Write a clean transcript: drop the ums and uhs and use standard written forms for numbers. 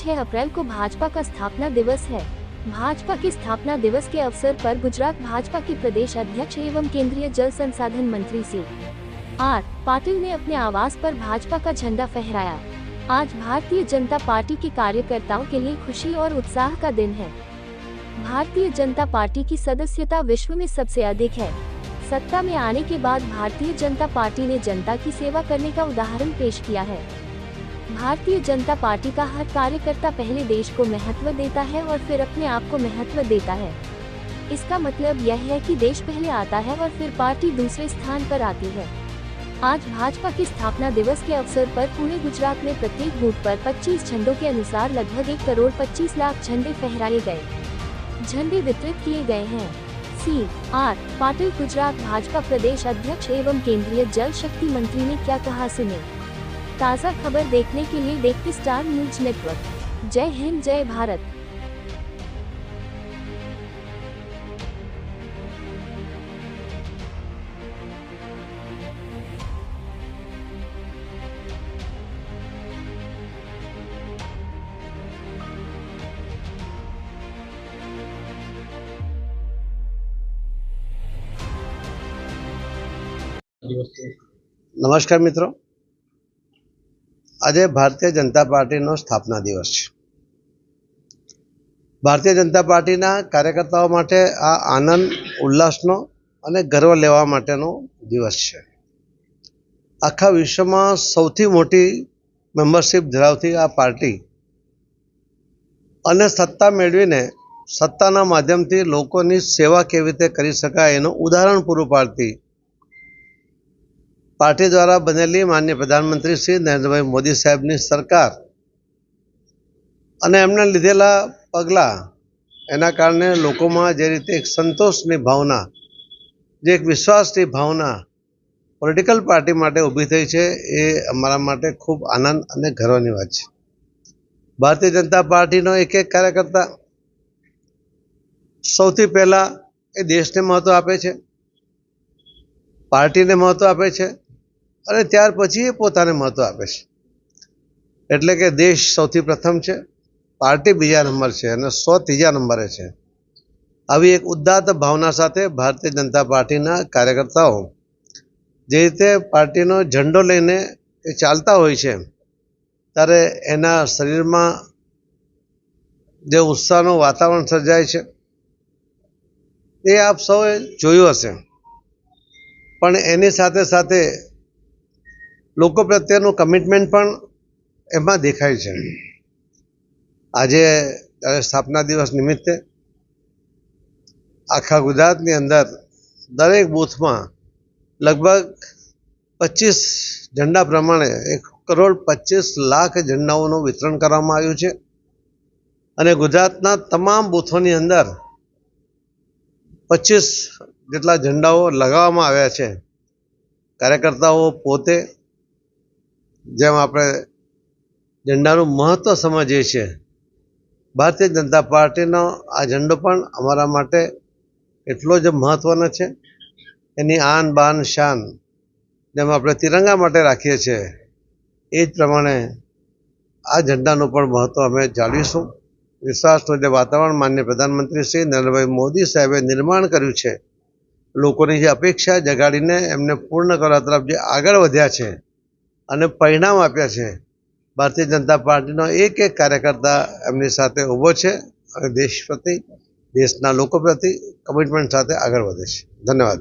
6 अप्रैल को भाजपा का स्थापना दिवस है। भाजपा की स्थापना दिवस के अवसर पर गुजरात भाजपा के प्रदेश अध्यक्ष एवं केंद्रीय जल संसाधन मंत्री C.R. पाटिल ने अपने आवास पर भाजपा का झंडा फहराया। आज भारतीय जनता पार्टी के कार्यकर्ताओं के लिए खुशी और उत्साह का दिन है। भारतीय जनता पार्टी की सदस्यता विश्व में सबसे अधिक है। सत्ता में आने के बाद भारतीय जनता पार्टी ने जनता की सेवा करने का उदाहरण पेश किया है। भारतीय जनता पार्टी का हर कार्यकर्ता पहले देश को महत्व देता है और फिर अपने आप को महत्व देता है। इसका मतलब यह है कि देश पहले आता है और फिर पार्टी दूसरे स्थान पर आती है। आज भाजपा के स्थापना दिवस के अवसर पर पूरे गुजरात में प्रत्येक बूथ पर 25 झंडों के अनुसार लगभग 1 करोड़ 25 लाख झंडे फहराए गए, झंडे वितरित किए गए हैं। C.R. पाटिल गुजरात भाजपा प्रदेश अध्यक्ष एवं केंद्रीय जल शक्ति मंत्री ने क्या कहा, सुने। ताज़ा खबर देखने के लिए देखते स्टार न्यूज नेटवर्क। जय हिंद, जय भारत। नमस्कार मित्रों, આજે ભારતીય જનતા પાર્ટીનો સ્થાપના દિવસ છે। ભારતીય જનતા પાર્ટીના કાર્યકર્તાઓ માટે આ આનંદ ઉલ્લાસનો અને ગર્વ લેવા માટેનો દિવસ છે। આખા વિશ્વમાં સૌથી મોટી મેમ્બરશિપ ધરાવતી આ પાર્ટી અને સત્તા મેળવીને સત્તાના માધ્યમથી લોકોની સેવા કેવી રીતે કરી શકાય એનું ઉદાહરણ પૂરું પાડતી पार्टी द्वारा बनेली माननीय प्रधानमंत्री श्री नरेंद्रभाई मोदी साहेबनी सरकार अने एमने लीधेला पगला एना कारणे लोकोमां जे रीते एक संतोषनी भावना, जे एक विश्वासनी भावना पॉलिटिकल पार्टी माटे ऊभी थई छे, ए अमारा माटे खूब आनंद अने गर्वनी वात छे। भारतीय जनता पार्टीनो एक एक कार्यकर्ता सौथी पहेला ए देशने महत्व आपे छे, पार्टीने महत्व आपे छे અને ત્યાર પછી એ પોતાને મહત્વ આપે છે। એટલે કે દેશ સૌથી પ્રથમ છે, પાર્ટી બીજા નંબર છે અને સ્વ ત્રીજા નંબરે છે। આવી એક ઉદાત્ત ભાવના સાથે ભારતીય જનતા પાર્ટીના કાર્યકર્તાઓ જે રીતે પાર્ટીનો ઝંડો લઈને એ ચાલતા હોય છે ત્યારે એના શરીરમાં જે ઉત્સાહનું વાતાવરણ સર્જાય છે એ આપ સૌએ જોયું હશે। પણ એની સાથે સાથે લોકો પ્રત્યેનું કમિટમેન્ટ પણ એમાં દેખાય છે। આજે સ્થાપના દિવસ નિમિત્તે આખા ગુજરાતની અંદર દરેક બૂથમાં લગભગ 25 ઝંડા પ્રમાણે 1 કરોડ 25 લાખ ઝંડાઓનું વિતરણ કરવામાં આવ્યું છે અને ગુજરાતના તમામ બૂથોની અંદર 25 જેટલા ઝંડાઓ લગાવવામાં આવ્યા છે। કાર્યકર્તાઓ પોતે જેમ આપણે ઝંડાનું મહત્વ સમજીએ છીએ, ભારતીય જનતા પાર્ટીનો આ ઝંડો પણ અમારા માટે એટલો જ મહત્વનો છે। એની આન બાન શાન જેમ આપણે તિરંગા માટે રાખીએ છીએ એ જ પ્રમાણે આ ઝંડાનું પણ મહત્વ અમે જાળવીશું। વિશ્વાસનું જે વાતાવરણ માનનીય પ્રધાનમંત્રી શ્રી નરેન્દ્રભાઈ મોદી સાહેબે નિર્માણ કર્યું છે, લોકોની જે અપેક્ષા જગાડીને એમને પૂર્ણ કરવા તરફ જે આગળ વધ્યા છે અને પરિણામ આપ્યા છે, ભારતીય જનતા પાર્ટીનો એક એક કાર્યકર્તા એમની સાથે ઊભો છે અને દેશ પ્રતિ, દેશના લોકો પ્રતિ કમિટમેન્ટ સાથે આગળ વધે છે। ધન્યવાદ।